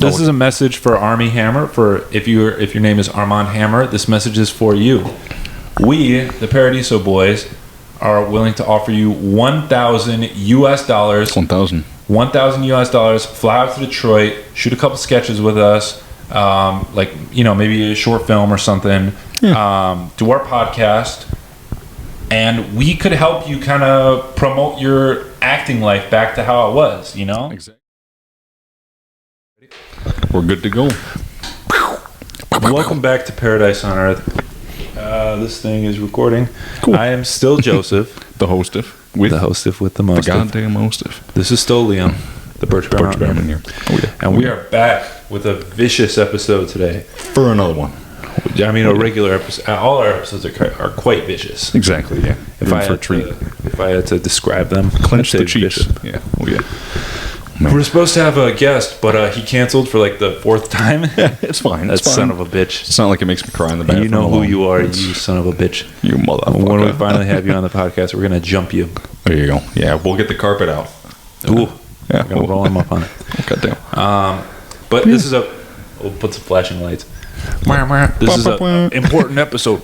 This is a message for Armie Hammer. For if your name is Armand Hammer, this message is for you. We, the Paradizo Boys, are willing to offer you $1,000 US. $1,000 US. Fly out to Detroit, shoot a couple sketches with us, maybe a short film or something. Yeah. Do our podcast, and we could help you kind of promote your acting life back to how it was. Exactly. We're good to go. Welcome back to Paradise on Earth. This thing is recording. Cool. I am still Joseph. The hostess. With the most. The goddamn hostess. This is still Liam. The Birch Brown here. Oh, yeah. And we are back with a vicious episode today. For another one. I mean, a regular episode. All our episodes are quite vicious. Exactly, yeah. If I had to describe them. Clench the cheeks. Yeah. Oh, yeah. Man. We're supposed to have a guest, but he canceled for like the fourth time. Yeah, it's fine. That son of a bitch. It's not like it makes me cry in the bathroom. You know who you are, you son of a bitch. You motherfucker. When we finally have you on the podcast, we're going to jump you. There you go. Yeah, we'll get the carpet out. Ooh. Yeah. We're going to roll him up on it. Goddamn. But this is we'll put some flashing lights. This is an important episode.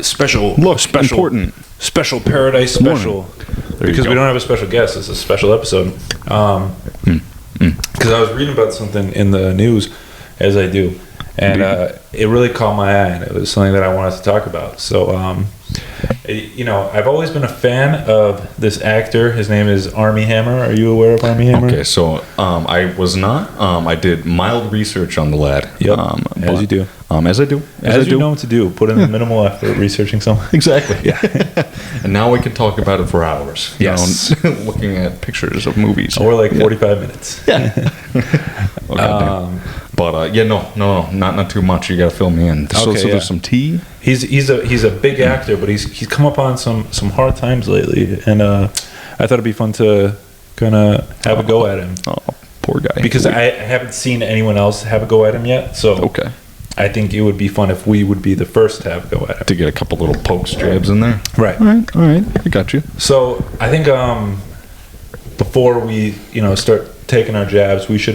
Special. Important. Special Paradise Special. Because we don't have a special guest. It's a special episode. Because I was reading about something in the news, as I do, and it really caught my eye, and it was something that I wanted to talk about. So, I've always been a fan of this actor. His name is Armie Hammer. Are you aware of Armie Hammer? Okay, so I was not. I did mild research on the lad. Yep. As you do. As I do. As you know what to do. Put in minimal effort researching something. Exactly. Yeah. And now we can talk about it for hours. Yes. Looking at pictures of movies. Or like 45 minutes. Yeah. But not too much. You got to fill me in. So there's some tea. He's a big actor, but he's come up on some hard times lately, and I thought it'd be fun to kind of have a go at him. Oh, poor guy. Because I haven't seen anyone else have a go at him yet. So okay. I think it would be fun if we would be the first to have a go at him. To get a couple little pokes, jabs in there. Right. All right. I got you. So I think before we start taking our jabs, we should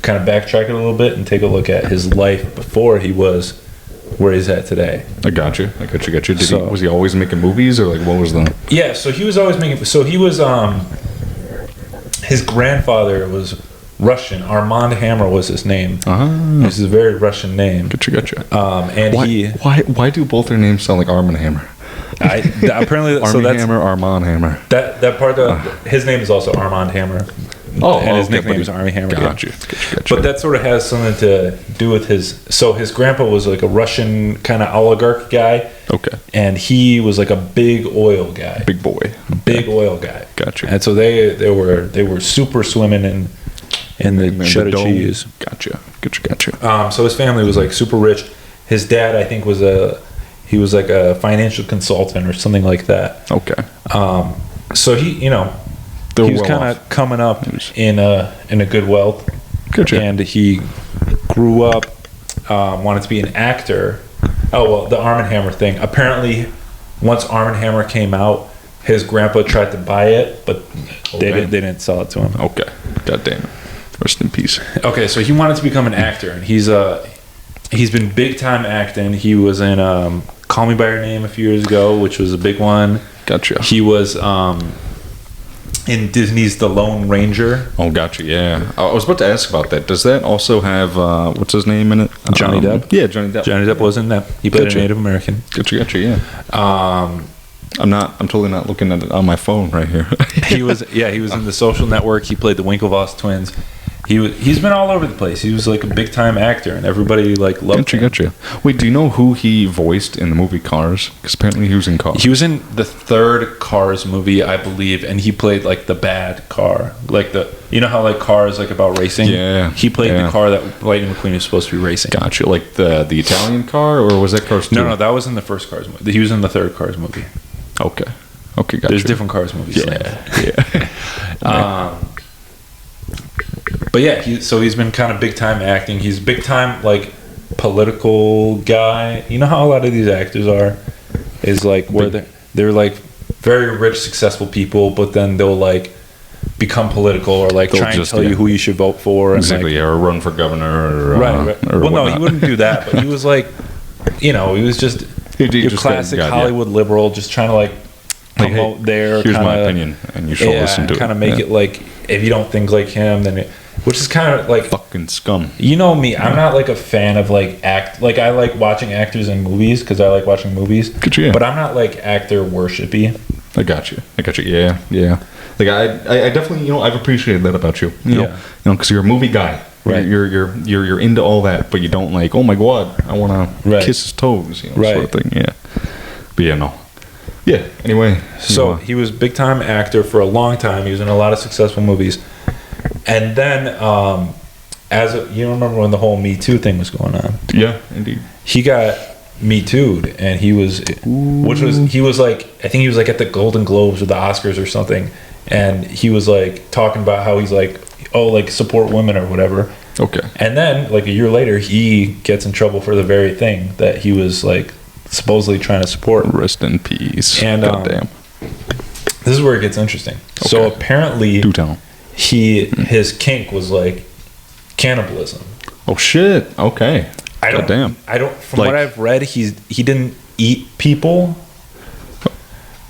kind of backtrack it a little bit and take a look at his life before he was where he's at today. I got you. Was he always making movies, or like what was the? Yeah, so he was always making. So he was. His grandfather was Russian. Armand Hammer was his name. This is a very Russian name. Gotcha. And why do both their names sound like Arm and Hammer? Apparently, Armie Hammer, Armand Hammer. That part. His name is also Armand Hammer. And his nickname is Armie Hammer. Gotcha. But that sort of has something to do with his. So his grandpa was like a Russian kind of oligarch guy. Okay. And he was like a big oil guy. Big boy. Big oil guy. Gotcha. And so they were super swimming in the cheddar cheese. Gotcha. So his family was like super rich. His dad, I think, was like a financial consultant or something like that. Okay. So he was kind of coming up in a good wealth. Gotcha. And he grew up, wanted to be an actor. Oh, well, the Arm & Hammer thing. Apparently, once Arm & Hammer came out, his grandpa tried to buy it, but they didn't sell it to him. Okay. God damn it. Rest in peace. Okay, so he wanted to become an actor, and he's been big time acting. He was in Call Me by Your Name a few years ago, which was a big one. Gotcha. He was in Disney's The Lone Ranger. Oh, gotcha. Yeah, I was about to ask about that. Does that also have what's his name in it? Johnny Depp. Yeah, Johnny Depp. Johnny Depp was in that. He played a Native American. Gotcha. Yeah. I'm totally not looking at it on my phone right here. He was in The Social Network. He played the Winklevoss twins. He's been all over the place. He was like a big time actor, and everybody like loved him. Gotcha. Wait, do you know who he voiced in the movie Cars? Because apparently he was in Cars. He was in the third Cars movie, I believe, and he played like the bad car, like how like Cars like about racing. Yeah. He played the car that Lightning McQueen is supposed to be racing. Gotcha. Like the Italian car, or was that Cars 2? No, that was in the first Cars movie. He was in the third Cars movie. Okay, gotcha. There's different Cars movies. Yeah. But yeah, he's been kind of big time acting. He's big time like political guy. You know how a lot of these actors are, is like where they're like very rich, successful people, but then they'll like become political or like They'll try and just, tell you who you should vote for. And exactly, like, or run for governor. Or, right. Or Well, no, whatnot. he wouldn't do that. But he was like, he was just He your just classic got, Hollywood liberal, just trying to like promote their here's kinda, my opinion, and you should listen to it. Kind of make it like if you don't think like him, then which is kind of like fucking scum. You know me, I'm not like a fan of like like I like watching actors in movies because I like watching movies. Gotcha, yeah. But I'm not like actor worshipy. I got you. Yeah. Like I definitely, I've appreciated that about you. You know, because you're a movie guy. Right. You're into all that, but you don't like, oh my god, I want to kiss his toes, sort of thing. Yeah. But yeah, no. Yeah. Anyway, so he was big time actor for a long time. He was in a lot of successful movies, and then you remember when the whole Me Too thing was going on? Yeah, indeed. He got Me Too'd, and he was like, I think he was like at the Golden Globes or the Oscars or something, and he was like talking about how he's like, oh, like support women or whatever. Okay. And then like a year later, he gets in trouble for the very thing that he was like supposedly trying to support. Rest in peace. And goddamn. This is where it gets interesting. Okay. So apparently, do tell. His kink was like cannibalism. Oh shit. Okay. Goddamn. I don't. From what I've read, he didn't eat people,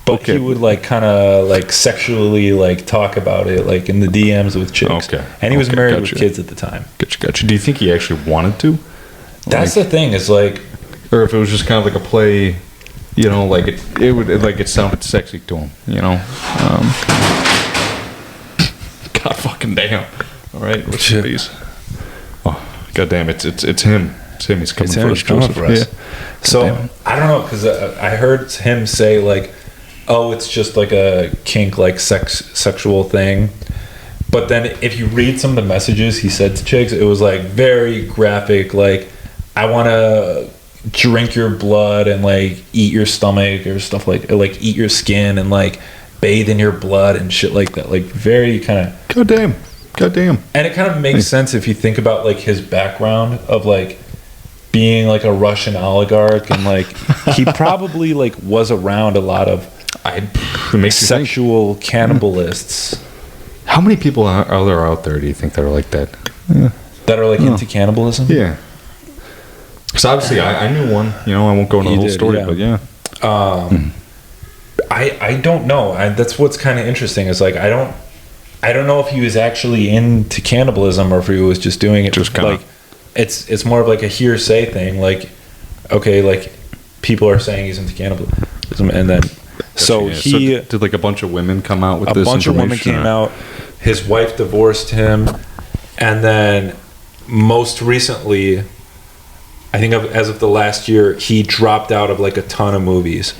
but he would like kind of like sexually like talk about it like in the DMs with chicks. Okay. And he was married with kids at the time. Gotcha. Do you think he actually wanted to? That's the thing. Is like, or if it was just kind of like a play, like it sounded sexy to him, God fucking damn. All right, what's these? Oh, goddamn! It's him. It's him. He's coming for us. Yeah. So I don't know because I heard him say like, "Oh, it's just like a kink, like sexual thing." But then if you read some of the messages he said to chicks, it was like very graphic. Like, I want to drink your blood and like eat your stomach or stuff like eat your skin and like bathe in your blood and shit like that. Like very kind of goddamn. And it kind of makes sense if you think about like his background of like being like a Russian oligarch and like he probably like was around a lot of sexual cannibalists. How many people are there out there, do you think, that are like that? Yeah. That are like into cannibalism? Yeah. Because obviously I knew one. I won't go into the whole story, but yeah. I don't know. That's what's kind of interesting. Is like I don't know if he was actually into cannibalism or if he was just doing it. Just kind of like it's more of like a hearsay thing. Like, okay, like people are saying he's into cannibalism, and then so did like a bunch of women come out with this information? A bunch of women came out. His wife divorced him, and then most recently, I think as of the last year, he dropped out of like a ton of movies.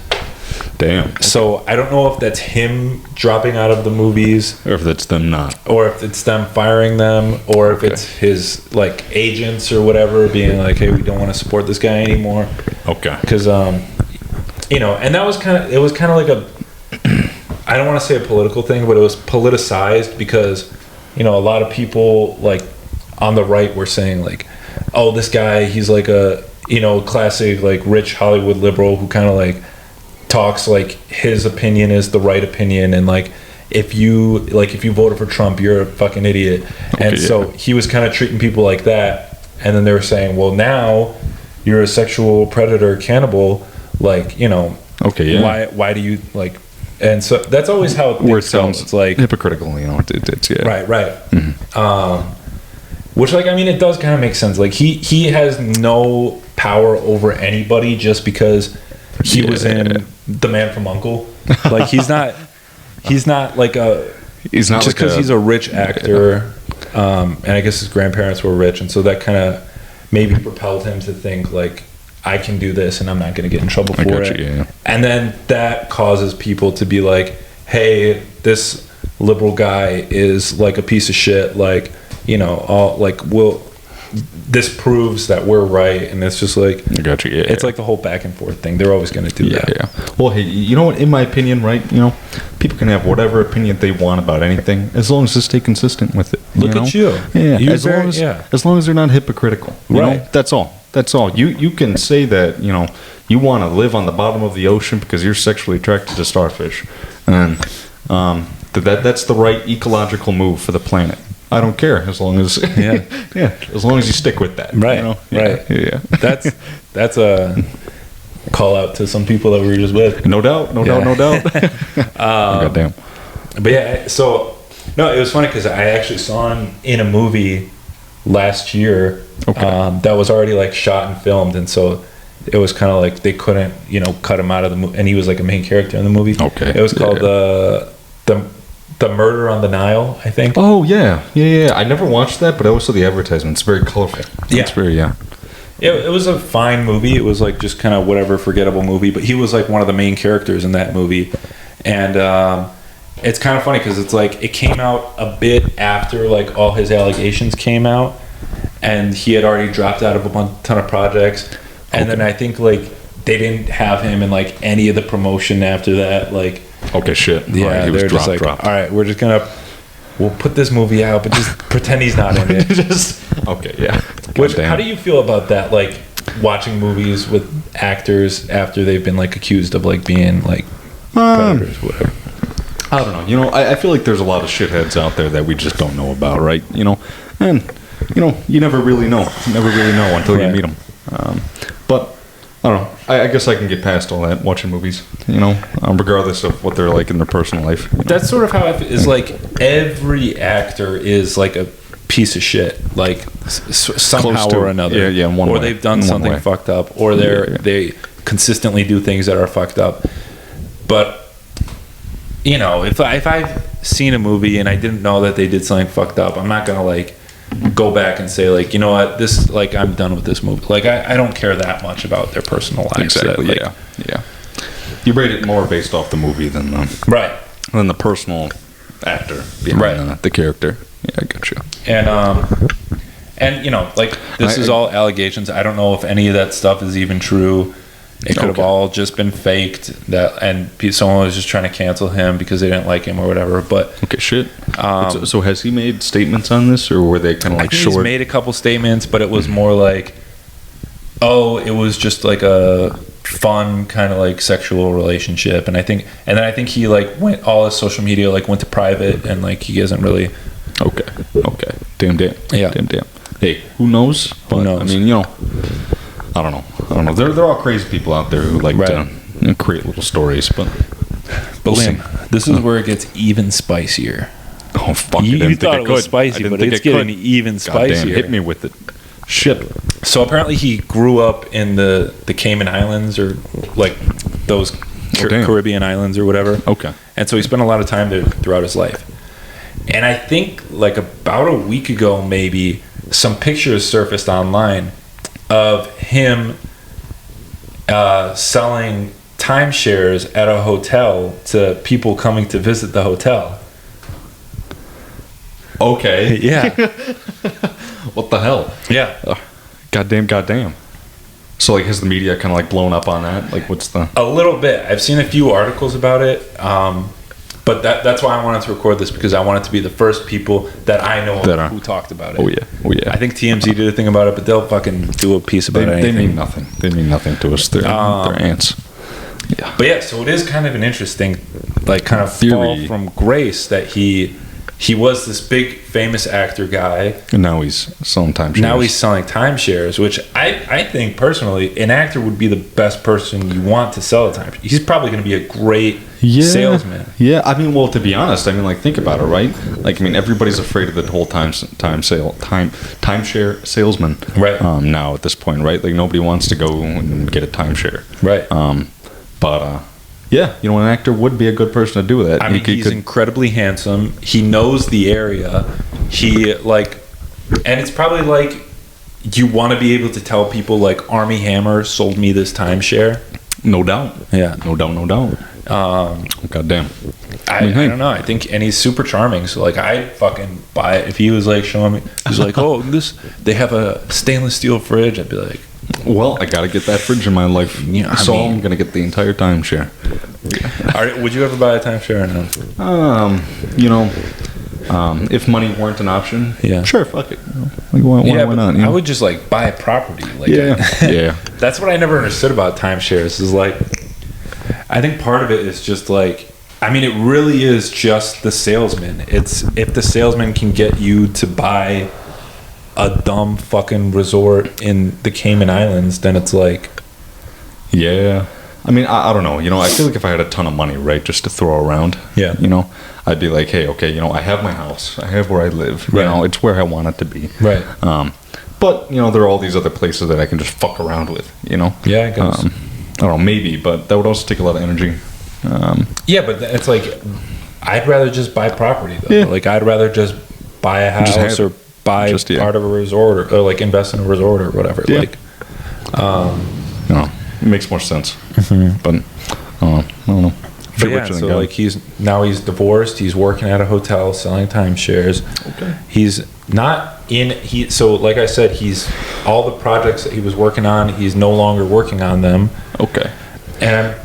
Damn. So I don't know if that's him dropping out of the movies, or if that's them not, or if it's them firing them, or if it's his like agents or whatever being like, "Hey, we don't want to support this guy anymore." Okay. Because and that was it was kind of like a, I don't want to say a political thing, but it was politicized because, a lot of people like on the right were saying like, "Oh, this guy, he's like a classic like rich Hollywood liberal who kind of like talks like his opinion is the right opinion, and like if you voted for Trump, you're a fucking idiot." And so he was kind of treating people like that, and then they were saying, "Well, now you're a sexual predator, cannibal, like why do you like?" And so that's always how it sounds. It's like hypocritical, it's right. Mm-hmm. Which like I mean it does kind of make sense. Like he has no power over anybody just because he was in The Man from U.N.C.L.E. Like he's not like a he's not just because he's a rich actor, and I guess his grandparents were rich, and so that kind of maybe propelled him to think like, I can do this and I'm not going to get in trouble for it. Yeah. And then that causes people to be like, hey, this liberal guy is like a piece of shit. Like, this proves that we're right. And it's just like, it's like the whole back and forth thing. They're always going to do that. Yeah. Well, hey, you know what? In my opinion, right? People can have whatever opinion they want about anything as long as they stay consistent with it. Look at you. Yeah. As long as they're not hypocritical. Right. That's all. You can say that, you want to live on the bottom of the ocean because you're sexually attracted to starfish. And, That's the right ecological move for the planet. I don't care as long as as long as you stick with that. Right. You know? Right. Yeah. That's a call out to some people that we were just with. No doubt. No doubt. Goddamn. But yeah, so no, it was funny because I actually saw him in a movie last year that was already like shot and filmed, and so it was kind of like they couldn't, cut him out of the movie, and he was like a main character in the movie. Okay. It was called the Murder on the Nile, I think. Oh yeah. I never watched that, but I also saw the advertisement. It's very colorful. Yeah. It's very It was a fine movie. It was like just kind of whatever forgettable movie, but he was like one of the main characters in that movie, and it's kind of funny because it's like it came out a bit after like all his allegations came out, and he had already dropped out of a ton of projects, and then I think like they didn't have him in like any of the promotion after that. Like, okay, shit. Yeah, right, they're just like, all right, we'll put this movie out, but just pretend he's not in it. Okay, yeah. How do you feel about that? Like watching movies with actors after they've been like accused of like being like predators, whatever. I don't know. I feel like there's a lot of shitheads out there that we just don't know about, right? And you never really know. You never really know until you meet them. But I don't know. I guess I can get past all that watching movies. Regardless of what they're like in their personal life. That's sort of how I feel. Is like every actor is like a piece of shit, like somehow or another. Yeah, in one or way. They've done something fucked up, or they consistently do things that are fucked up. But if I've seen a movie and I didn't know that they did something fucked up, I'm not gonna like go back and say like, you know what, this like I'm done with this movie. Like I don't care that much about their personal lives. Exactly. Yeah. You rate it more based off the movie than the personal actor behind the character. Yeah, I got you. And like this is all allegations. I don't know if any of that stuff is even true. It could have all just been faked, and someone was just trying to cancel him because they didn't like him or whatever. But okay, shit. So has he made statements on this, or were they kind of like short? He's made a couple statements, but it was more like, it was just like a fun kind of like sexual relationship, and then I think he like went all his social media like went to private, and like he isn't really. Okay. Damn. Yeah. Damn. Hey, who knows? Who knows? I mean, I don't know. They're all crazy people out there who like to create little stories, but Liam, this is where it gets even spicier. Oh fuck! You thought it was spicy, but it's getting even spicier. Goddamn, hit me with it. Shit. So apparently he grew up in the Cayman Islands, or like those Caribbean islands or whatever. Okay. And so he spent a lot of time there throughout his life. And I think like about a week ago, maybe some pictures surfaced online of him selling timeshares at a hotel to people coming to visit the hotel. Okay. Yeah. What the hell? Yeah. Goddamn. So like has the media kind of like blown up on that? Like what's the... A little bit. I've seen a few articles about it. But that's why I wanted to record this, because I wanted to be the first people that I know who talked about it. Oh yeah. I think TMZ did a thing about it, but they'll fucking do a piece about it. They mean nothing. They mean nothing to us. They're ants. Yeah. But yeah, so it is kind of an interesting, like, kind of fall from grace that he was this big famous actor guy, and now he's selling timeshares. Now he's selling timeshares, which I think personally, an actor would be the best person you want to sell a timeshare. He's probably going to be a great salesman. Yeah, I mean, well, to be honest, I mean, like, think about it, right? Like, I mean, everybody's afraid of the whole timeshare salesman, right? Now at this point, right? Like, nobody wants to go and get a timeshare, right? Yeah, an actor would be a good person to do that. I mean, he's incredibly handsome. He knows the area. And it's probably like you want to be able to tell people like Armie Hammer sold me this timeshare. No doubt. Yeah. No doubt. Goddamn. I don't know. I think, and he's super charming. So like, I'd fucking buy it if he was like showing me. He's like, oh, they have a stainless steel fridge. I'd be like, well, I gotta get that fridge in my life, I'm gonna get the entire timeshare. Yeah. Would you ever buy a timeshare or no? If money weren't an option, sure, fuck it. Why not? I would just like buy a property. Like, yeah. That's what I never understood about timeshares. Is like, I think part of it is just like, I mean, it really is just the salesman. It's if the salesman can get you to buy a dumb fucking resort in the Cayman Islands, then it's like... Yeah. I mean, I don't know. You know, I feel like if I had a ton of money, right, just to throw around, Yeah. you know, I'd be like, hey, okay, you know, I have my house. I have where I live. Right. You know, it's where I want it to be. Right. But, you know, there are all these other places that I can just fuck around with, you know? Yeah, I guess. I don't know, maybe, but that would also take a lot of energy. Yeah, but it's like, I'd rather just buy property, though. Yeah. Like, I'd rather just buy a house or buy part of a resort or like invest in a resort or whatever. Yeah. Like, You know, it makes more sense. But, I don't know. but yeah, so like he's divorced. He's working at a hotel selling timeshares. Okay. He's not so like I said, he's all the projects that he was working on, he's no longer working on them. Okay. And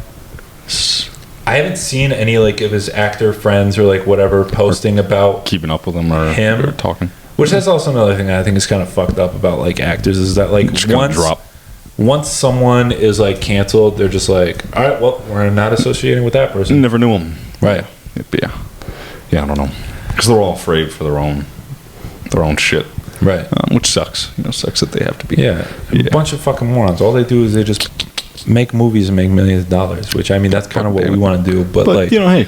I haven't seen any like of his actor friends or like whatever posting about Keeping up with him or him or talking. Which that's also another thing I think is kind of fucked up about like actors is that like once someone is like canceled, they're just like, all right, well, we're not associating with that person. Never knew him. Right. Yeah, I don't know. Because they're all afraid for their own shit. Right. Which sucks. You know, sucks that they have to be. Yeah. A bunch of fucking morons. All they do is they just make movies and make millions of dollars, which I mean, that's kind of what we want to do. But like, you know, hey.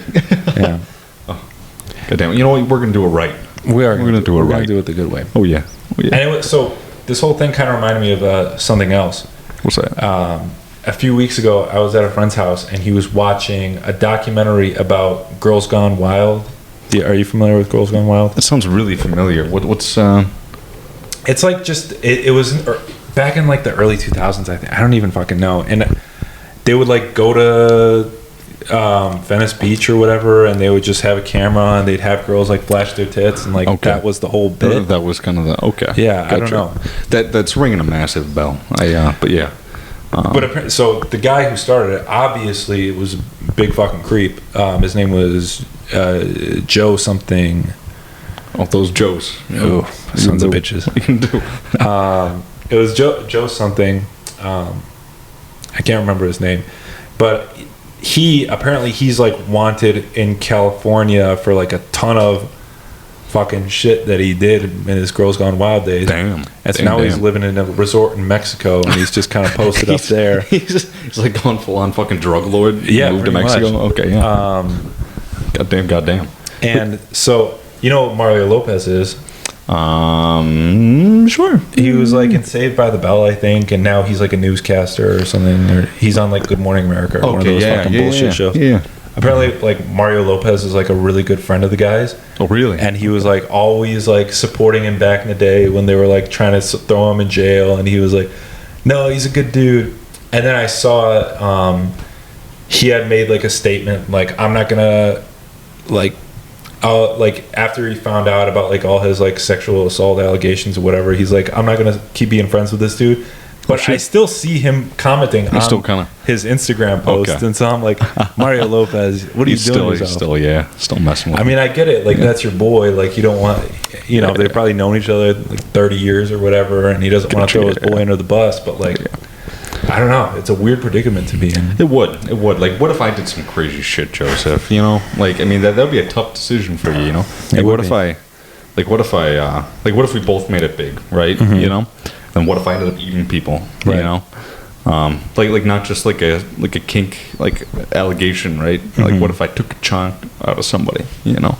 Yeah. God damn it. You know what? We're going to do it right. We're going to do it right. We're going to do do it the good way. Oh, yeah. And so this whole thing kind of reminded me of something else. What's that? A few weeks ago, I was at a friend's house and he was watching a documentary about Girls Gone Wild. Are you familiar with Girls Gone Wild? That sounds really familiar. What's It's like just it was back in like the early 2000s. I think I don't even fucking know. And they would like go to Venice Beach or whatever, and they would just have a camera and they'd have girls like flash their tits and like that was the whole bit. That was kind of the Yeah, gotcha. I don't know. That's ringing a massive bell. But yeah. But so the guy who started it obviously was a big fucking creep. His name was Joe something. Oh, those Joes. Oh, sons of bitches. What you can do. It was Joe something. I can't remember his name, but he's like wanted in California for like a ton of fucking shit that he did in his Girls Gone Wild days. Damn. And so now he's living in a resort in Mexico, and he's just kind of posted up there. He's like gone full on fucking drug lord. Yeah, moved to Mexico. Much. Okay, yeah. Goddamn. And so you know what Mario Lopez is? Sure. He was like in Saved by the Bell, I think, and now he's like a newscaster or something. Or he's on like Good Morning America, or one of those fucking bullshit shows. Yeah. Apparently, like Mario Lopez is like a really good friend of the guy's. Oh, really? And he was like always like supporting him back in the day when they were like trying to throw him in jail, and he was like, "No, he's a good dude." And then I saw he had made like a statement like, "I'm not gonna like." Like after he found out about like all his like sexual assault allegations or whatever, he's like, I'm not gonna keep being friends with this dude. But I still see him commenting on his Instagram posts, and so I'm like, Mario Lopez, what are you doing? Still messing with him. I mean, I get it. Like that's your boy. Like you don't want, they've probably known each other like 30 years or whatever, and he doesn't want to throw his boy under the bus. But like, I don't know. It's a weird predicament to be in. It would. Like, what if I did some crazy shit, Joseph? You know, like, I mean, that would be a tough decision for you. You know, like, what if we both made it big, right? Mm-hmm. You know, then what if I ended up eating people? Right. You know, like not just like a kink like allegation, right? Mm-hmm. Like, what if I took a chunk out of somebody? You know.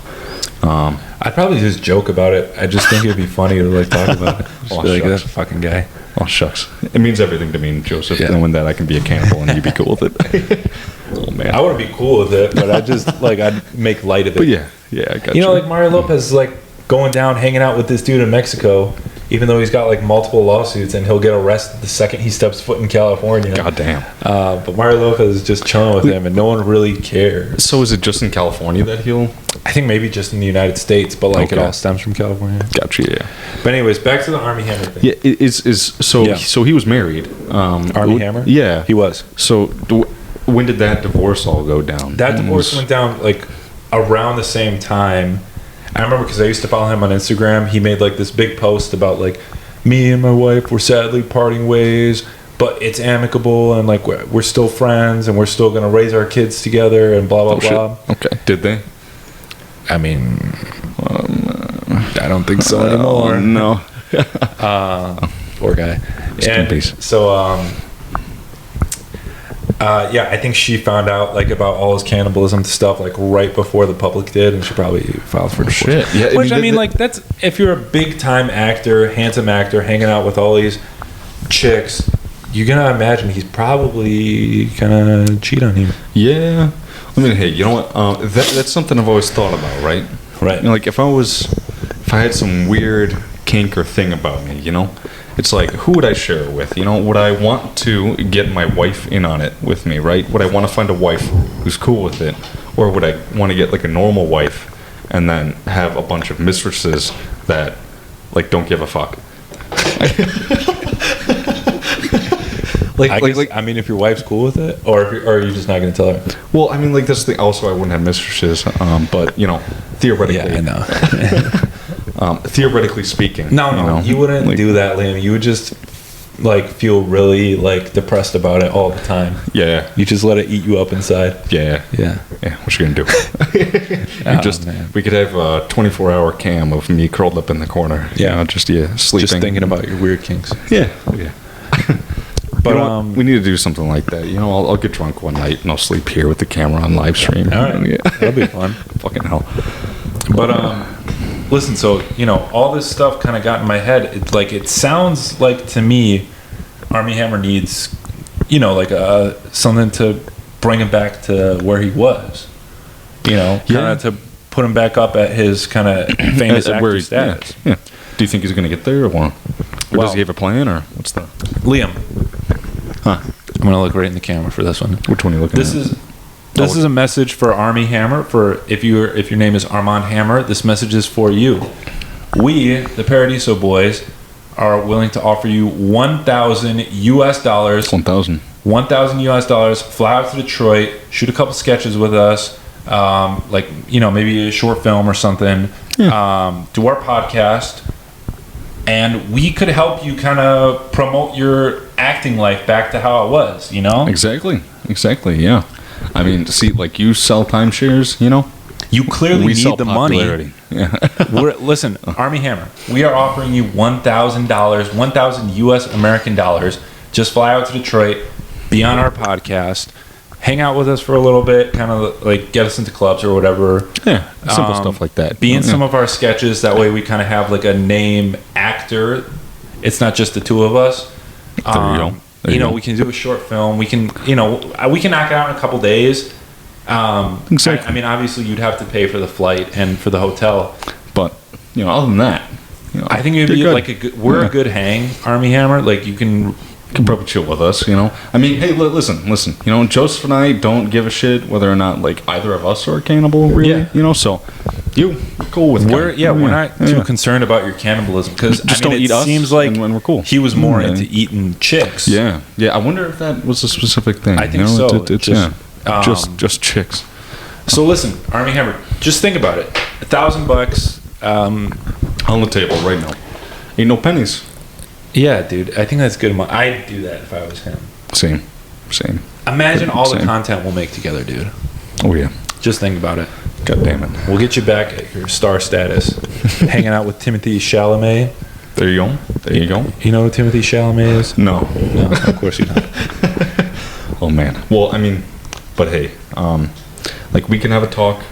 I'd probably just joke about it. I just think it'd be funny to like talk about it. Just be like, that fucking guy. Oh shucks! It means everything to me, Joseph. Knowing that I can be a cannibal and you'd be cool with it. Oh man, I wouldn't be cool with it, but I'd make light of it. But yeah, I got you. Like Mario Lopez is like going down, hanging out with this dude in Mexico, even though he's got like multiple lawsuits, and he'll get arrested the second he steps foot in California. God damn. But Mario Lopez is just chilling with him, and no one really cares. So is it just in California that he'll? I think maybe just in the United States, but like it all stems from California. Gotcha. Yeah. But anyways, back to the Armie Hammer thing. Yeah, so he was married. Armie Hammer. Yeah, he was. So when did that divorce all go down? That divorce went down like around the same time. I remember because I used to follow him on Instagram. He made like this big post about like me and my wife were sadly parting ways, but it's amicable and like we're still friends and we're still gonna raise our kids together and blah blah blah. Shit. Okay. Did they? I mean, I don't think so anymore. No. Poor guy. And so, yeah, I think she found out like about all his cannibalism stuff like right before the public did, and she probably filed for divorce. Shit. Yeah, Which I mean, like that's if you're a big time actor, handsome actor, hanging out with all these chicks, you're gonna imagine he's probably gonna cheat on you. Yeah. I mean, hey, you know what? That's something I've always thought about, right? Right. You know, like if I had some weird kink or thing about me, you know, it's like, who would I share it with? You know, would I want to get my wife in on it with me, right? Would I want to find a wife who's cool with it? Or would I want to get like a normal wife and then have a bunch of mistresses that like don't give a fuck? I mean, if your wife's cool with it, or are you just not going to tell her? Well, I mean, like that's the also I wouldn't have mistresses, but you know, theoretically, Yeah, I know. Theoretically speaking, No, you wouldn't like, do that, Liam. You would just like feel really like depressed about it all the time. Yeah, you just let it eat you up inside. Yeah. What you gonna do? We could have a 24-hour cam of me curled up in the corner. Yeah, you know, sleeping, just thinking about your weird kinks. Yeah. But you know we need to do something like that. You know, I'll get drunk one night and I'll sleep here with the camera on live stream. All right, that'll be fun. Fucking hell. But listen, so you know, all this stuff kind of got in my head. It sounds like to me, Armie Hammer needs, you know, like something to bring him back to where he was. You know, kind of to put him back up at his kind of famous actor status. Yeah. Do you think he's going to get there, or does he have a plan, or what's the Liam? Huh? I'm gonna look right in the camera for this one. Which one are you looking at? This is a message for Armie Hammer. For if your name is Armand Hammer, this message is for you. We, the Paradizo boys, are willing to offer you $1,000 US. 1,000. $1,000 US. Fly out to Detroit, shoot a couple sketches with us, like you know maybe a short film or something. Yeah. Do our podcast. And we could help you kind of promote your acting life back to how it was, you know? Exactly, yeah. I mean, see, like you sell timeshares, you know? You clearly need the money. Yeah. Listen, Armie Hammer, we are offering you $1,000, 1,000 US American dollars. Just fly out to Detroit, be on our podcast, hang out with us for a little bit, kind of like get us into clubs or whatever. Yeah, simple stuff like that. Be in some of our sketches. That way we kind of have like a name actor. It's not just the two of us. There you go. We can do a short film. We can, we can knock it out in a couple days. Exactly. I mean, obviously you'd have to pay for the flight and for the hotel. But, other than that, I think it'd be good. Like a good hang, Armie Hammer. Like you can probably chill with us, I mean, hey, listen, Joseph and I don't give a shit whether or not like either of us are a cannibal, really. Yeah. So you're cool with we're not too concerned about your cannibalism because don't eat us. Seems like and we're cool. He was more into eating chicks. Yeah. I wonder if that was a specific thing. I think so. It's just chicks. So listen, Armie Hammer, just think about it. $1,000 on the table right now. Ain't no pennies. Yeah, dude. I think that's good money. I'd do that if I was him. Same. Imagine all the content we'll make together, dude. Oh, yeah. Just think about it. God damn it. We'll get you back at your star status. Hanging out with Timothy Chalamet. There you go. You know who Timothy Chalamet is? No, of course you don't. Oh, man. Well, I mean, but hey, like we can have a talk,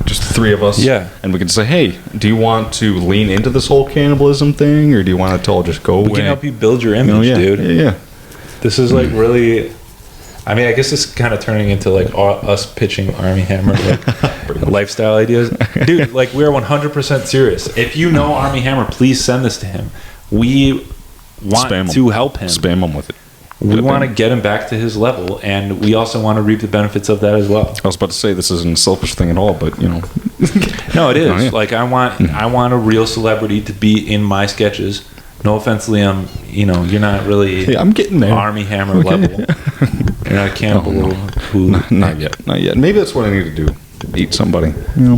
just the three of us. Yeah. And we can say, hey, do you want to lean into this whole cannibalism thing, or do you want it to all just go away? We can help you build your image, dude. Yeah. This is like really... I mean, I guess it's kind of turning into like us pitching Armie Hammer like lifestyle ideas. Dude, like we're 100% serious. If you know Armie Hammer, please send this to him. We want to help him. Spam him with it. We want to get him back to his level, and we also want to reap the benefits of that as well. I was about to say this isn't a selfish thing at all, but No, it is. Oh, yeah. Like I want a real celebrity to be in my sketches. No offense, Liam. You're not really. Hey, I'm getting there. Armie Hammer level. You're not a cannibal. No. Not yet. Maybe that's what I need to do. Eat somebody.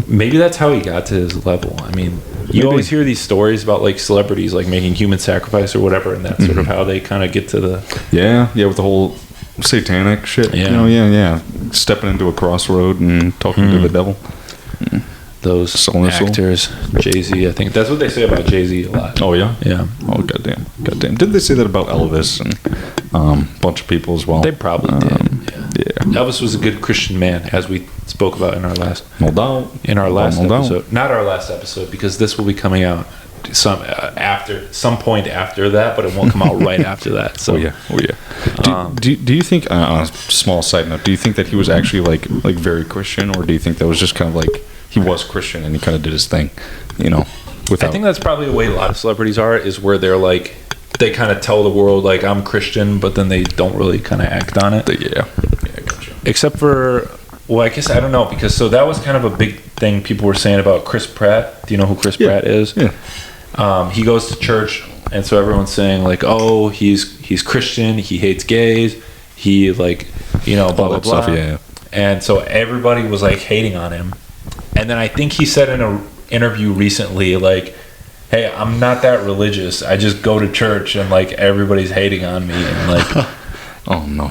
Maybe that's how he got to his level. I mean, You always hear these stories about like celebrities like making human sacrifice or whatever, and that's sort of how they kind of get to the with the whole satanic shit. Yeah. Stepping into a crossroad and talking to the devil. those actors. Jay-Z, I think that's what they say about Jay-Z a lot. Oh yeah, yeah. Oh goddamn. Did they say that about Elvis and a bunch of people as well? They probably did. Yeah. Elvis was a good Christian man, as we spoke about in our last. No doubt. In our last episode, not our last episode, because this will be coming out some point after that, but it won't come out right after that. So oh yeah. Do you think, on a small side note, do you think that he was actually like very Christian, or do you think that was just kind of like he was Christian and he kind of did his thing, without... I think that's probably the way a lot of celebrities are, is where they're like, they kind of tell the world like I'm Christian, but then they don't really kind of act on it. Yeah, gotcha. Except for, well, I guess I don't know, because so that was kind of a big thing people were saying about Chris Pratt. Do you know who Chris Pratt is? Yeah. He goes to church, and so everyone's saying like, oh, he's Christian, he hates gays, he like, blah blah blah. Stuff, yeah. And so everybody was like hating on him, and then I think he said in an interview recently like, hey, I'm not that religious, I just go to church and like everybo's hating on me, and like oh no.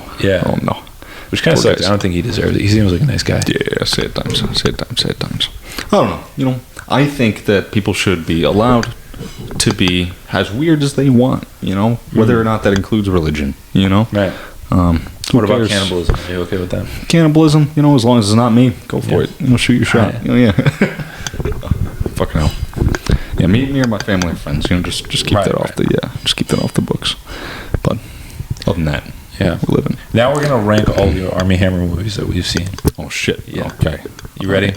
Which kind of sucks. I don't think he deserves it. He seems like a nice guy. Yeah, sad times. I don't know. I think that people should be allowed to be as weird as they want, whether or not that includes religion, Right. What about cannibalism? Are you okay with that? Cannibalism, as long as it's not me, go for it. Shoot your shot. Right. Fucking hell. Yeah, me or my family and friends, just keep that off just keep that off the books. But other than that, we're living. Now we're gonna rank all the Armie Hammer movies that we've seen. Oh shit. Yeah. Okay. You ready?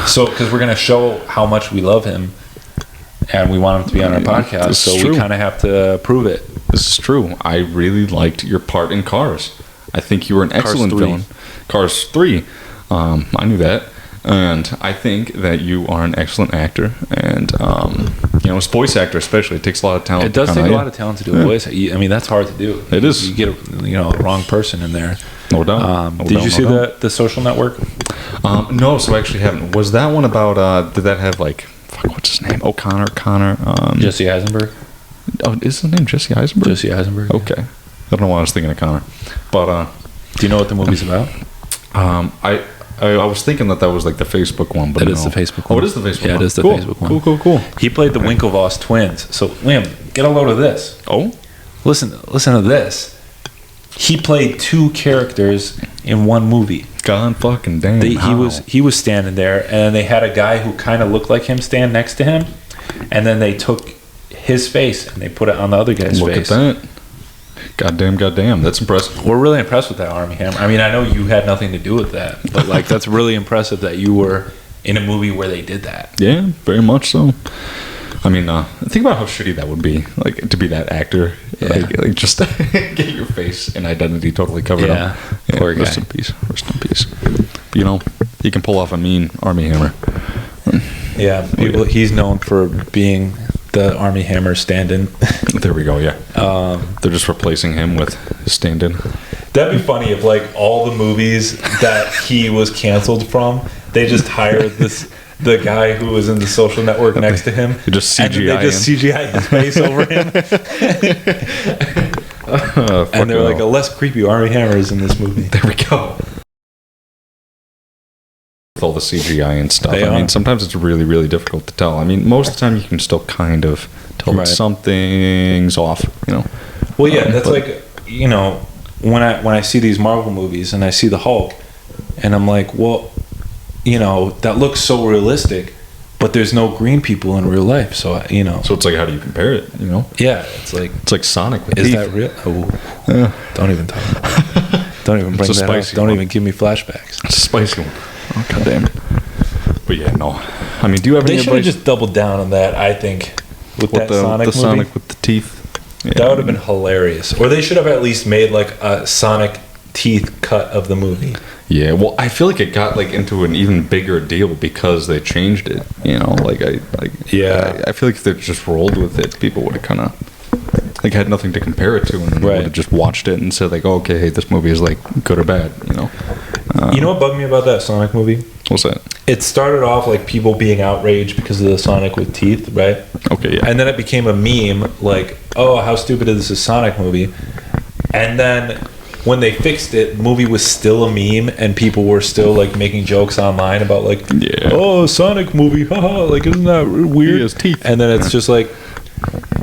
So, because we're gonna show how much we love him, and we want him to be on our podcast, so we kind of have to prove it. This is true. I really liked your part in Cars. I think you were an excellent villain. Cars 3. I knew that. And I think that you are an excellent actor. And, as a voice actor especially, it takes a lot of talent. It does take a lot of talent to do a voice. I mean, that's hard to do. It is. You get a wrong person in there. No doubt. Did you see the Social Network? No, so I actually haven't. Was that one about, did that have like, what's his name? Connor. Jesse Eisenberg. Oh, is his name Jesse Eisenberg? Jesse Eisenberg. Okay. I don't know why I was thinking of Connor. But, do you know what the movie's about? I was thinking that was like the Facebook one, but it is the Facebook one. Oh, it is the Facebook one. Yeah, it is the Facebook one. Cool. He played the Winklevoss twins. So, Liam, get a load of this. Oh? Listen to this. He played 2 characters in one movie. God fucking damn. He was standing there, and they had a guy who kind of looked like him stand next to him, and then they took his face and they put it on the other guy's face. Look at that. Goddamn, that's impressive. We're really impressed with that, Armie Hammer. I mean, I know you had nothing to do with that, but like that's really impressive that you were in a movie where they did that. Yeah, very much so. I mean, think about how shitty that would be, like to be that actor, like just get your face and identity totally covered up. Yeah, poor guy. Rest in peace. But, he can pull off a mean Armie Hammer. Yeah, he's known for being the Armie Hammer stand-in. There we go. Yeah. They're just replacing him with stand-in. That'd be funny if like all the movies that he was canceled from, they just hired the guy who was in the Social Network next to him. They just CGI his face over him. And they're like, a less creepy Armie Hammer is in this movie. There we go. With all the CGI and stuff. I mean, sometimes it's really, really difficult to tell. I mean, most of the time you can still kind of tell that something's off, Well, yeah, that's like, when I see these Marvel movies and I see the Hulk, and I'm like, well, that looks so realistic, but there's no green people in real life, so So it's like, how do you compare it? Yeah, it's like Sonic. With is teeth. that real? Oh, don't even talk about it. Don't even bring that up. Don't even give me flashbacks. It's a spicy one. Oh, God damn. But yeah, no. I mean, do you have any advice? They should have just doubled down on that, I think, with that Sonic movie. Sonic with the teeth. Yeah. That would have been hilarious. Or they should have at least made like a Sonic teeth cut of the movie. Yeah, well, I feel like it got like into an even bigger deal because they changed it. I feel like if they just rolled with it, people would have kind of like had nothing to compare it to, and then would have just watched it and said like, oh, okay, hey, this movie is like good or bad. You know what bugged me about that Sonic movie? What's that? It started off like people being outraged because of the Sonic with teeth, right? Okay, yeah. And then it became a meme, like, oh, how stupid is this Sonic movie? And then when they fixed it, the movie was still a meme, and people were still like making jokes online about like, oh, Sonic movie, haha, like isn't that weird? He has teeth. And then it's just like,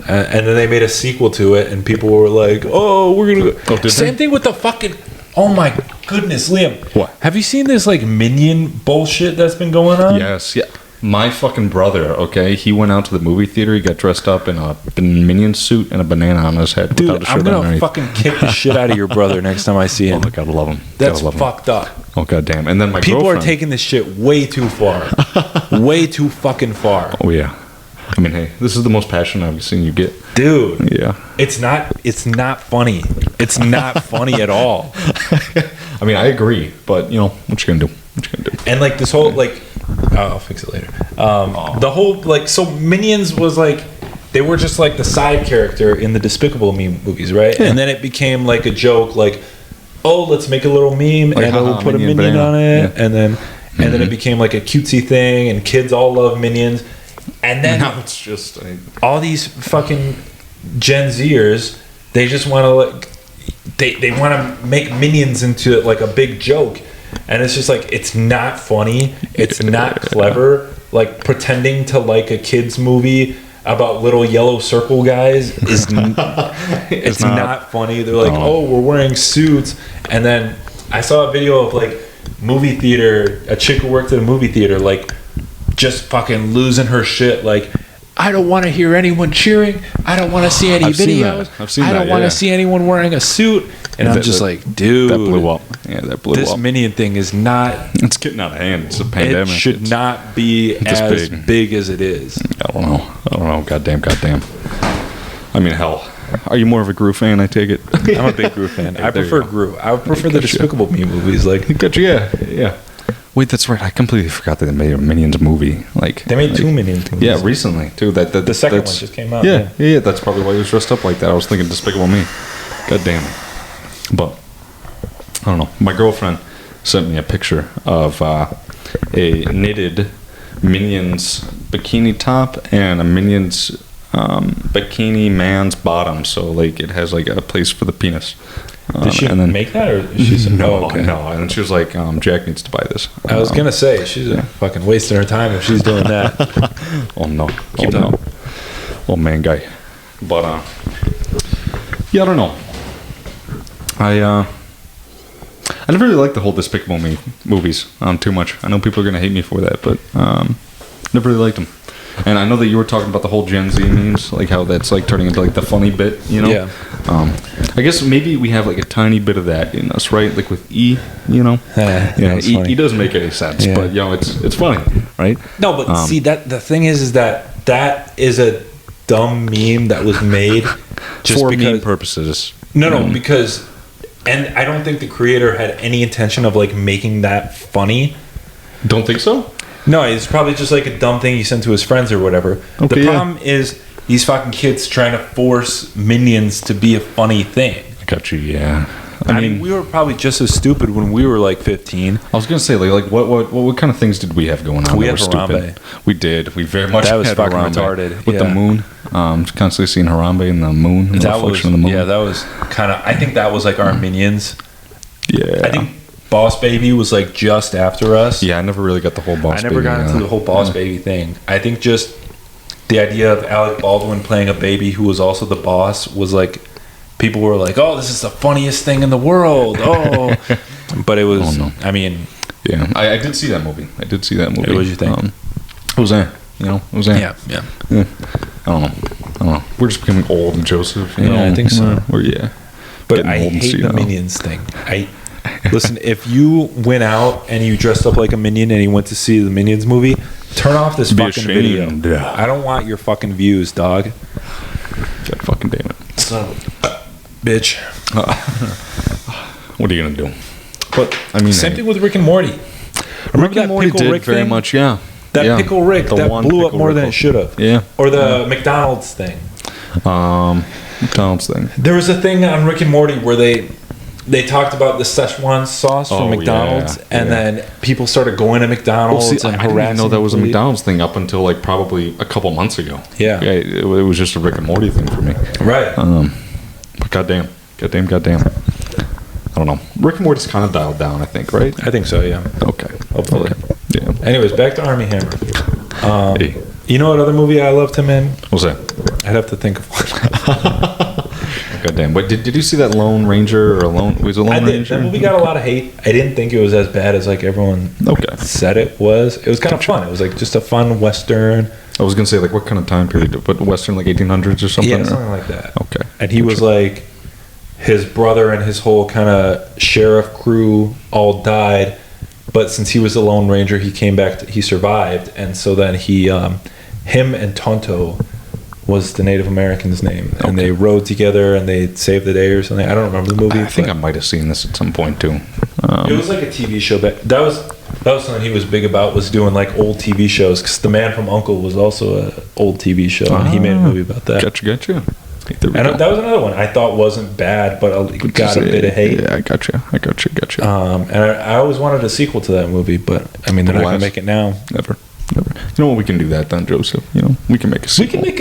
and then they made a sequel to it, and people were like, oh, we're gonna go. Oh, Same thing with the fucking. Oh my goodness, Liam. What? Have you seen this like Minion bullshit that's been going on? Yes, yeah. My fucking brother, okay, he went out to the movie theater. He got dressed up in a Minion suit and a banana on his head. Dude, without a I'm shirt gonna underneath. fucking kick the shit out of your brother next time I see him. Oh, gotta love him. That's Gotta love him. fucked up. Oh, goddamn. And then my People girlfriend. are taking this shit way too far. Way too fucking far. Oh, yeah. I mean, hey, this is the most passion I've seen you get. Dude. Yeah. It's not funny. It's not funny at all. I mean, I agree, but, you know, what you gonna do? What you gonna do? And like this whole like I'll fix it later. The whole like so Minions was like they were just like the side character in the Despicable Me movies, right? Yeah. And then it became like a joke, like, oh, let's make a little meme Like, and we'll put a Minion minion banana. on it, Yeah. and then it became like a cutesy thing, and kids all love Minions. And then Now it's just all these fucking Gen Zers, they just want to like they want to make Minions into like a big joke, and it's just like it's not funny, it's not clever. Like pretending to like a kids movie about little yellow circle guys is it's not funny. They're like, oh, we're wearing suits, and then I saw a video of like movie theater, a chick who worked at a movie theater, like just fucking losing her shit, like, I don't want to hear anyone cheering. I don't want to see any videos. I don't want to see anyone wearing a suit. And I'm just like, dude, that blew up. Yeah, that blew up. This Minion thing is not. It's getting out of hand. It's a pandemic. It should not be as big as it is. I don't know. Goddamn. I mean, hell. Are you more of a Gru fan? I take it. I'm a big Gru fan. I prefer Gru. I prefer the Despicable Me movies. Like, yeah. Wait, that's right. I completely forgot that they made a Minions movie. Like they made two Minions movies. Yeah, recently too. The second one just came out. Yeah. That's probably why he was dressed up like that. I was thinking Despicable Me. God damn it. But I don't know. My girlfriend sent me a picture of a knitted Minions bikini top and a Minions bikini man's bottom. So like it has like a place for the penis. Did she make that, or she said, no? And she was like, Jack needs to buy this. I was gonna say she's fucking wasting her time if she's doing that. Oh no! Keep talking. Oh man, guy. But yeah, I don't know. I never really liked the whole Despicable Me movies too much. I know people are gonna hate me for that, but never really liked them. And I know that you were talking about the whole Gen Z memes, like how that's like turning into like the funny bit, you know? Yeah. I guess maybe we have like a tiny bit of that in us, right? Like with E, you know? E doesn't make any sense, but you know, it's funny, right? No, but see that the thing is that is a dumb meme that was made just for because, meme purposes. No, because, and I don't think the creator had any intention of like making that funny. Don't think so? No, it's probably just like a dumb thing he sent to his friends or whatever. Okay, the problem is these fucking kids trying to force Minions to be a funny thing. I got you, yeah. I mean, we were probably just as stupid when we were like 15. I was gonna say like what kind of things did we have going on? We that had were Harambe. Stupid? We did. We very much that was had fucking Harambe. retarded With the moon. Constantly seeing Harambe and the moon. And that the was of the moon. yeah. That was kind of. I think that was like our Minions. Yeah. I think Boss Baby was like just after us. Yeah, I never really got the whole Boss Baby. I never got into the whole Boss Baby thing. I think just the idea of Alec Baldwin playing a baby who was also the boss was like, people were like, oh, this is the funniest thing in the world. Oh. But it was, I mean. Yeah, I did see that movie. What did you think? It was there. You know, it was there. Yeah. I don't know. We're just becoming old, Joseph. You know? I think so. But I hate the Minions thing. Listen, if you went out and you dressed up like a Minion and you went to see the Minions movie, turn off this fucking video. Yeah. I don't want your fucking views, dog. God fucking damn it. Son of a bitch. What are you gonna do? But I mean, same thing with Rick and Morty. Remember Rick and Morty Pickle did Rick very thing? much, yeah. That Pickle Rick that blew up more than it should have. Yeah. Or the McDonald's thing. McDonald's thing. There was a thing on Rick and Morty where they they talked about the Szechuan sauce from McDonald's, and then people started going to McDonald's and harassing. I didn't know that was a McDonald's thing up until like probably a couple months ago. Yeah, it was just a Rick and Morty thing for me. Right. But goddamn. I don't know. Rick and Morty's kind of dialed down, I think, right? I think so. Yeah. Okay. Hopefully. Yeah. Anyways, back to Armie Hammer. Hey. You know what other movie I loved him in? What's that? I'd have to think of one. Goddamn. Wait, did you see that Lone Ranger or was it Lone Ranger? That movie got a lot of hate. I didn't think it was as bad as like everyone said it was. It was kind of fun. It was like just a fun Western. I was gonna say like what kind of time period? But Western like 1800s or something? Yeah, something like that. Okay. And he was like, his brother and his whole kind of sheriff crew all died, but since he was the Lone Ranger, he came back. He survived, and so then him and Tonto was the Native American's name, and they rode together and they saved the day or something. I don't remember the movie. I think I might have seen this at some point too. It was like a TV show, but that was something he was big about, was doing like old TV shows, because The Man from U.N.C.L.E. was also an old TV show, and he made a movie about that. Gotcha. And that was another one I thought wasn't bad, but got a bit of hate. Yeah, I gotcha. And I always wanted a sequel to that movie, but I mean, they're not going to make it now. Never. You know what? We can do that then, Joseph. You know, we can make a sequel. We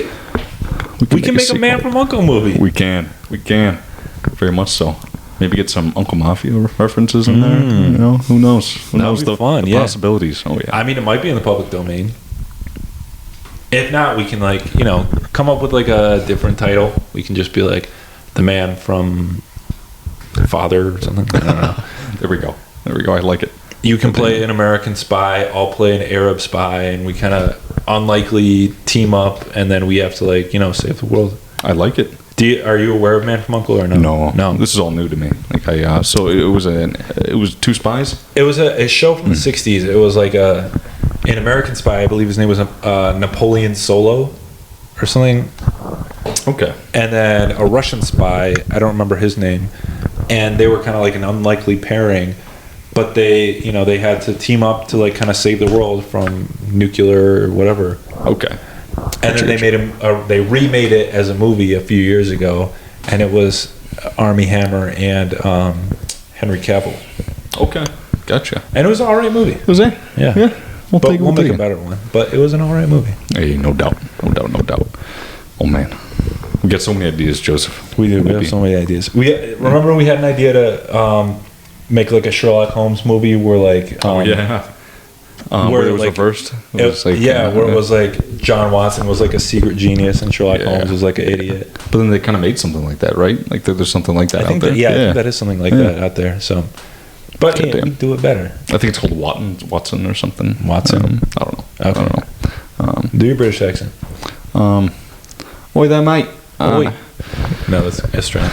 can make a Man from U.N.C.L.E. movie. We can. Very much so. Maybe get some Uncle Mafia references in there. You know, who knows? Who knows the possibilities? Oh yeah. I mean, it might be in the public domain. If not, we can come up with like a different title. We can just be like The Man from Father or something. I don't know. There we go. I like it. You can play an American spy. I'll play an Arab spy, and we kind of unlikely team up, and then we have to save the world. I like it. Are you aware of Man from U.N.C.L.E. or no? No. This is all new to me. So it was two spies. It was a show from the '60s. It was like an American spy. I believe his name was Napoleon Solo, or something. Okay. And then a Russian spy. I don't remember his name. And they were kind of like an unlikely pairing, but they had to team up to kind of save the world from nuclear or whatever. Okay. And then they remade it as a movie a few years ago, and it was Armie Hammer and Henry Cavill. Okay, gotcha. And it was an alright movie. Was it? Yeah. We'll make a better one. But it was an alright movie. Hey, no doubt. Oh man, we got so many ideas, Joseph. We do. We have so many ideas. Remember we had an idea to make like a Sherlock Holmes movie where where it was reversed. Where it was like John Watson was like a secret genius and Sherlock Holmes was like an idiot. But then they kind of made something like that, right? Like there's something like that out there. I think that is something like that out there. So, but you do it better. I think it's called Watson or something. Watson. I don't know. Okay. I don't know. Do your British accent. Oi there, mate. No, that's Australian.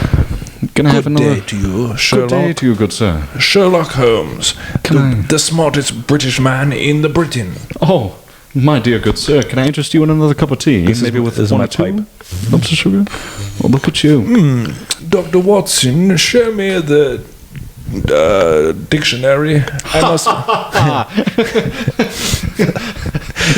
Can I have another? Good day to you, Sherlock. Good day to you, good sir. Sherlock Holmes, the smartest British man in the Britain. Oh, my dear good sir, can I interest you in another cup of tea? Maybe with one or two lumps of sugar? Well, look at you. Dr. Watson, show me the dictionary. I must...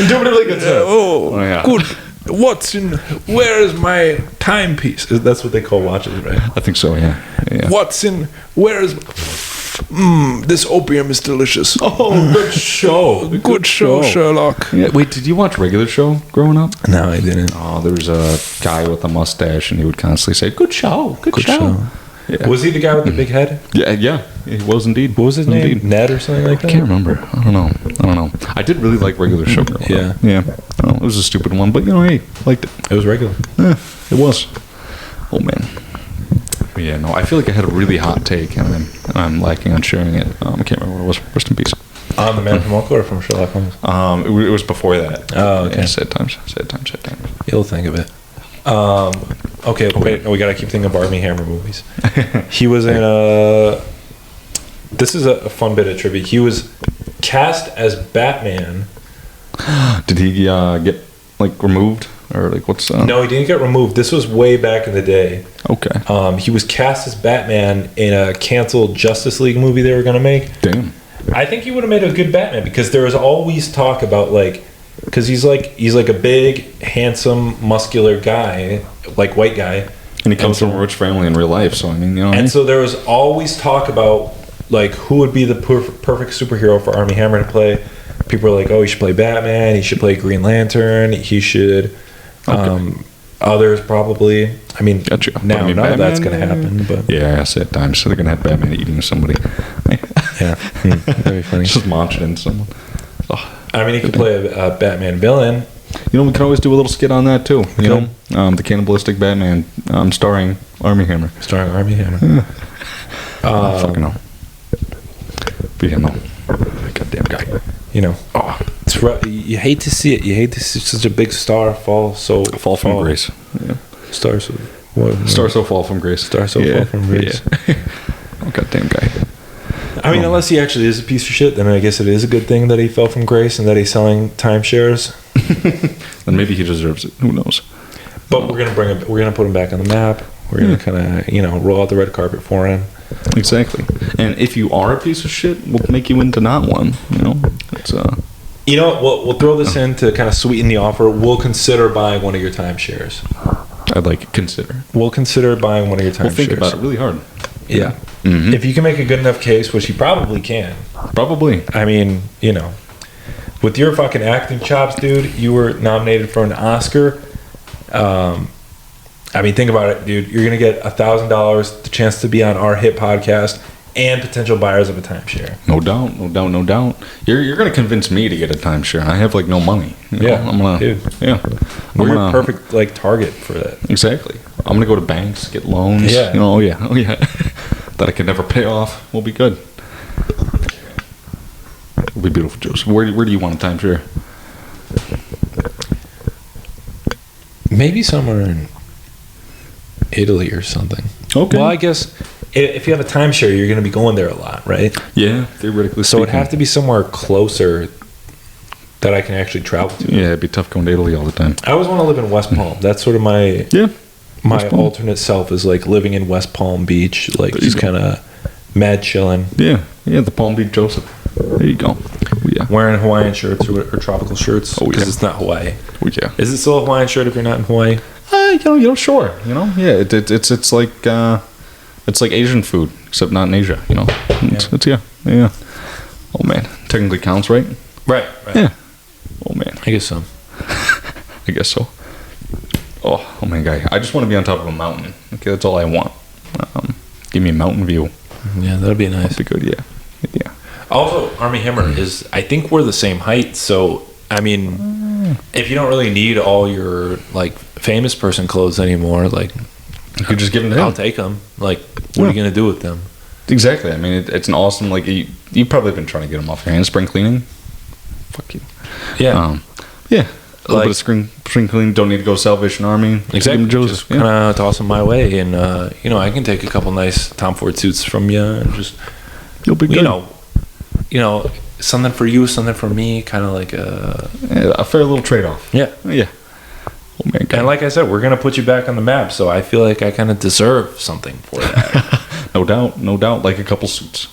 Do it really good, sir. Good. Watson, where is my timepiece? That's what they call watches, right? I think so, yeah. Watson, where is... this opium is delicious. Oh, good show. Good show, Sherlock. Yeah. Wait, did you watch Regular Show growing up? No, I didn't. Oh, there was a guy with a mustache, and he would constantly say, good show. Yeah. Was he the guy with the big head? Yeah, he was indeed. What was his name? Ned or something like that? I can't remember. I don't know. I did really like Regular Show growing up. Yeah. It was a stupid one, but I liked it. It was regular. Yeah, it was. Oh, man. Yeah, no, I feel like I had a really hot take, and then I'm lacking on sharing it. I can't remember what it was. Rest in peace. On The Man from U.N.C.L.E. or from Sherlock Holmes? It was before that. Oh, okay. Yeah, sad times. You'll think of it. Okay, wait, we gotta keep thinking of Armie Hammer movies. He was in this is a fun bit of trivia. He was cast as Batman. Did he get removed? Or what's No, he didn't get removed. This was way back in the day. Okay. He was cast as Batman in a canceled Justice League movie they were gonna make. Damn. I think he would have made a good Batman, because there was always talk about because he's like a big, handsome, muscular guy, white guy, And he comes from a rich family in real life, so I mean, you know. And so there was always talk about like who would be the perfect superhero for Armie Hammer to play. People were like, "Oh, he should play Batman. He should play Green Lantern. He should." Others probably. I mean, Gotcha. now But I mean, none of that's Batman, going to happen. But yeah, I said times. So they're gonna have Batman eating somebody. yeah, that'd be funny. Just munching into someone. Oh, I mean, he could play a Batman villain. you know, we could always do a little skit on that too. You know, the cannibalistic Batman, starring Armie Hammer. Starring Armie Hammer. Fucking hell. But yeah, no. Goddamn guy. You know, it's rough. You hate to see it. You hate to see such a big star fall from grace. Yeah. Star so fall from grace. Star so fall from grace. Yeah. Oh, goddamn guy. I mean, unless he actually is a piece of shit, then I guess it is a good thing that he fell from grace and that he's selling timeshares. Then maybe he deserves it. Who knows? But we're gonna put him back on the map. We're gonna kind of roll out the red carpet for him. Exactly. And if you are a piece of shit, we'll make you into not one. You know, it's You know, we'll throw this in to kind of sweeten the offer. We'll consider buying one of your timeshares. I'd like consider. We'll consider buying one of your timeshares. We'll think about it really hard. Yeah. Mm-hmm. If you can make a good enough case, which you probably can. Probably. I mean, you know, with your fucking acting chops, dude, you were nominated for an Oscar. I mean, think about it, dude. You're going to get $1,000, the chance to be on our hit podcast, and potential buyers of a timeshare. No doubt. You're going to convince me to get a timeshare. I have, like, no money. You know? Yeah. I'm going to... Dude. Yeah. We're a perfect, like, target for that. Exactly. I'm going to go to banks, get loans. Yeah. You know, oh, yeah. That I can never pay off. We'll be good. It'll be beautiful, Joseph. Where do you want a timeshare? Maybe somewhere in Italy or something. Okay. Well, I guess if you have a timeshare, you're going to be going there a lot, right? Yeah, theoretically So it'd speaking. have to be somewhere closer that I can actually travel to. Yeah, it'd be tough going to Italy all the time. I always want to live in West Palm. That's sort of my West Palm. alternate self is like living in West Palm Beach, like There you just go. kind of mad chilling. Yeah, the Palm Beach Joseph. There you go. Yeah. Wearing Hawaiian shirts or tropical shirts Oh, because yeah. it's not Hawaii. Oh, yeah. Is it still a Hawaiian shirt if you're not in Hawaii? Sure. You know, yeah. It's like Asian food, except not in Asia. You know, it's yeah. Oh man, technically counts, right? Right. Yeah. Oh man, I guess so. I guess so. Oh man, guy, I just want to be on top of a mountain. Okay, that's all I want. Give me a mountain view. Yeah, that'd be nice. That'd be good. Yeah. Also, Armie Hammer is, I think we're the same height. So, I mean, if you don't really need all your, like, famous person clothes anymore, like, You could just give them to him. I'll take them. Like, what are you going to do with them? Exactly. I mean, it's an awesome, like, you've probably been trying to get them off your hands. Spring cleaning. Fuck you. Yeah. Yeah. A little bit of spring cleaning. Don't need to go Salvation Army. Exactly. Joseph. Just kind of toss them my way. And, I can take a couple nice Tom Ford suits from you and just, You'll be good. Something for you, something for me, kind of like a fair little trade-off. Yeah. Oh man, And like I said, we're gonna put you back on the map, so I feel like I kind of deserve something for that. no doubt. Like a couple suits.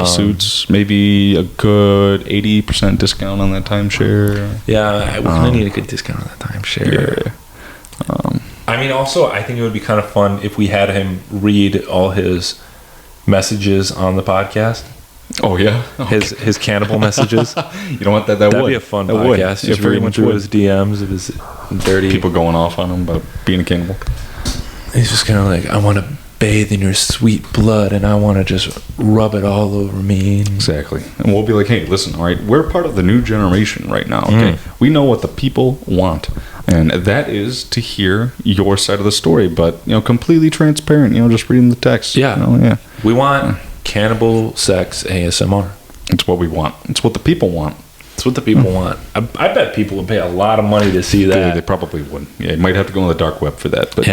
Suits, maybe a good 80% discount on that timeshare. Yeah, we're gonna need a good discount on that timeshare. Yeah. I mean, also, I think it would be kind of fun if we had him read all his messages on the podcast. Oh yeah, His cannibal messages. You know what? That'd be a fun podcast. Just reading through his DMs of his dirty people going off on him about being a cannibal. He's just kind of like, I want to bathe in your sweet blood, and I want to just rub it all over me. Exactly. And we'll be like, hey, listen, all right, we're part of the new generation right now. Okay, we know what the people want, and that is to hear your side of the story, but completely transparent. Just reading the text. Yeah, We want cannibal sex ASMR. It's what we want. It's what the people want. It's what the people want. I bet people would pay a lot of money to see that. They probably would. Yeah, you might have to go on the dark web for that, but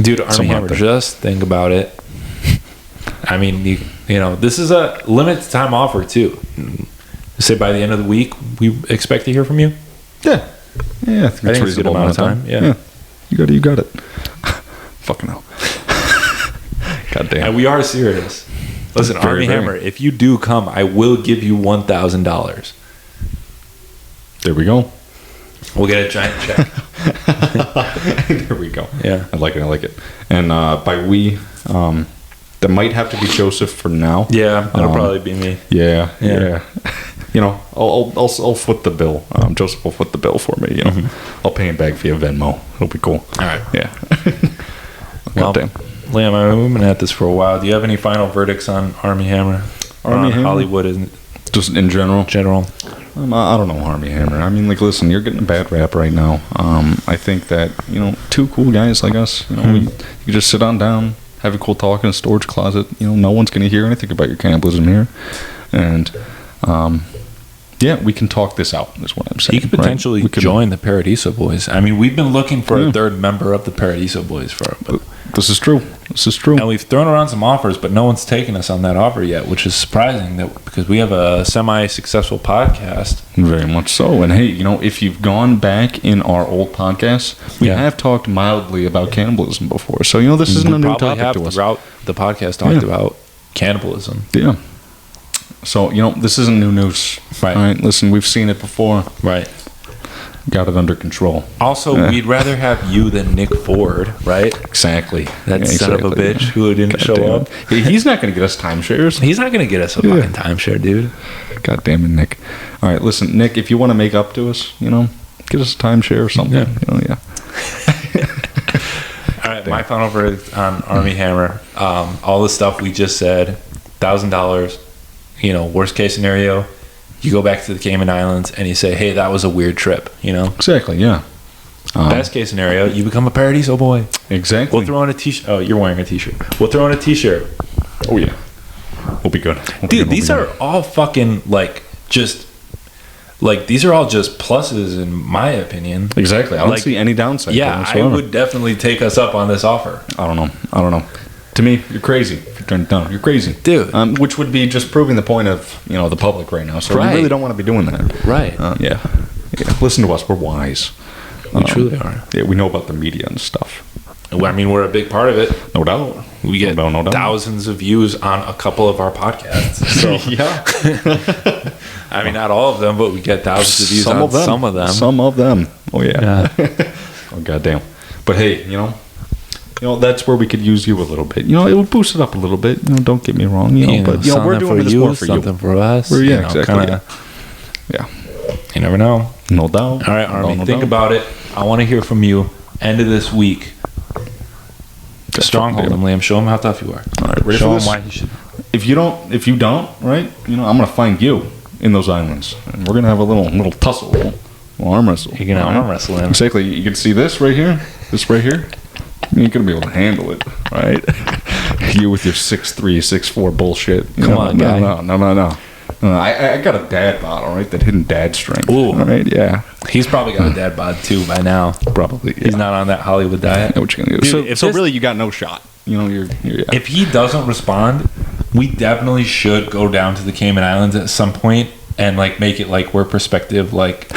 dude, Armie Hammer, just think about it. I mean, this is a limited time offer too. Say by the end of the week, we expect to hear from you. Yeah, I think it's a good amount of time. Yeah. You got it. Fucking hell. God damn. And we are serious. Listen, Armie Hammer, if you do come, I will give you $1,000. There we go. We'll get a giant check. There we go. Yeah. I like it. And by we, that might have to be Joseph for now. Yeah, that'll probably be me. Yeah. You know, I'll foot the bill. Joseph will foot the bill for me. You know, I'll pay him back via Venmo. It'll be cool. All right. Yeah. Well, Goddamn. Liam, I've been at this for a while. Do you have any final verdicts on Armie Hammer? Armie Hammer? Hollywood in Just in general. I don't know, Armie Hammer. I mean, like, listen, you're getting a bad rap right now. I think that, you know, two cool guys like us, you know, you just sit on down, have a cool talk in a storage closet. You know, no one's going to hear anything about your cannibalism here. And, yeah, we can talk this out, is what I'm saying. He could potentially join the Paradizo Boys. I mean, we've been looking for a third member of the Paradizo Boys for a bit. This is true. And we've thrown around some offers, but no one's taken us on that offer yet, which is surprising that because we have a semi-successful podcast. Very much so. And hey, you know, if you've gone back in our old podcasts, we have talked mildly about cannibalism before. So, you know, this isn't a new topic to us. Throughout the podcast talked about cannibalism. Yeah. So, you know, this isn't new news. Right. All right. Listen, we've seen it before. Right. Got it under control. Also, we'd rather have you than Nick Ford, right? Exactly. That son of a bitch who didn't show up. He's not going to get us timeshares. He's not going to get us a fucking timeshare, dude. God damn it, Nick. All right, listen, Nick, if you want to make up to us, you know, get us a timeshare or something. Yeah. You know, All right, my final verdict on Armie Hammer. All the stuff we just said, $1,000, you know, worst case scenario, you go back to the Cayman Islands and you say, hey, that was a weird trip, you know? Exactly, yeah. Best case scenario, you become a Paradizo boy. Exactly. We'll throw in a t-shirt. Oh, you're wearing a t-shirt. We'll throw in a t-shirt. Oh, yeah. We'll be good. Dude, these are all fucking, like, just... Like, these are all just pluses in my opinion. Exactly. I don't see any downside. Yeah, I would definitely take us up on this offer. I don't know. To me, you're crazy. If you turn it down, you're crazy. Dude. Which would be just proving the point of, you know, the public right now. So we really don't want to be doing that. Right. Yeah. Listen to us. We're wise. We truly are. Yeah, we know about the media and stuff. I mean, we're a big part of it. No doubt. We get no doubt. thousands of views on a couple of our podcasts. So yeah. I mean, not all of them, but we get thousands of views some on of them. some of them. Oh, yeah. Oh, goddamn. But hey, you know, that's where we could use you a little bit. You know, it would boost it up a little bit. You know, don't get me wrong. You know, but you know, we're doing this more for you. Something for us. Exactly. Yeah. You never know. No doubt. All right, Armie, think about it. I want to hear from you. End of this week. Stronghold him, Liam. Show him how tough you are. All right, ready Show for him this? why he should. If you don't, right? You know, I'm gonna find you in those islands, and we're gonna have a little tussle, a little arm wrestle. You're gonna arm wrestle him. Exactly. You can see this right here. This right here. You ain't gonna be able to handle it, right? You with your 6'3", 6'4" bullshit. Come on, guy. No. I got a dad bod, all right? That hidden dad strength. Ooh. All right, yeah. He's probably got a dad bod too by now. Probably. Yeah. He's not on that Hollywood diet. I know what you're gonna do. Dude, so really, you got no shot. You know, you're If he doesn't respond, we definitely should go down to the Cayman Islands at some point and like make it like we're prospective like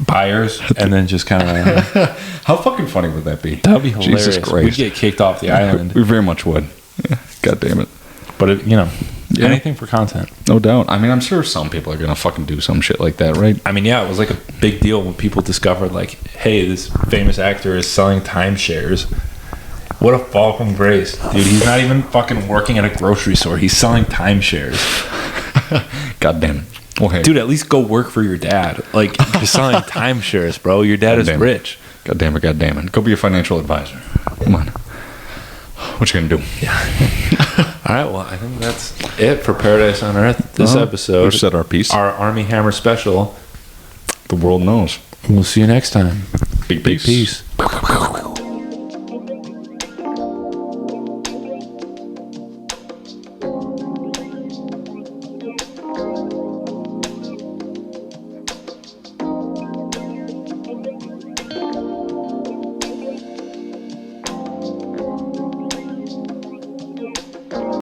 buyers, and then just kind of. How fucking funny would that be? That'd be hilarious. Jesus Christ. We'd get kicked off the island. We very much would. Yeah. God damn it. But you know, anything for content. No doubt. I mean, I'm sure some people are gonna fucking do some shit like that, right? I mean, yeah, it was like a big deal when people discovered like, hey, this famous actor is selling timeshares. What a fall from grace, dude. He's not even fucking working at a grocery store. He's selling timeshares. God damn it. Well, hey. Dude, at least go work for your dad. Like, you're selling timeshares, bro. Your dad is rich. God damn it. Go be a financial advisor. Come on. What you gonna do? Yeah. All right, well, I think that's it for Paradise on Earth this episode. We've said our piece. Our Armie Hammer special. The world knows. We'll see you next time. Big peace. Peace.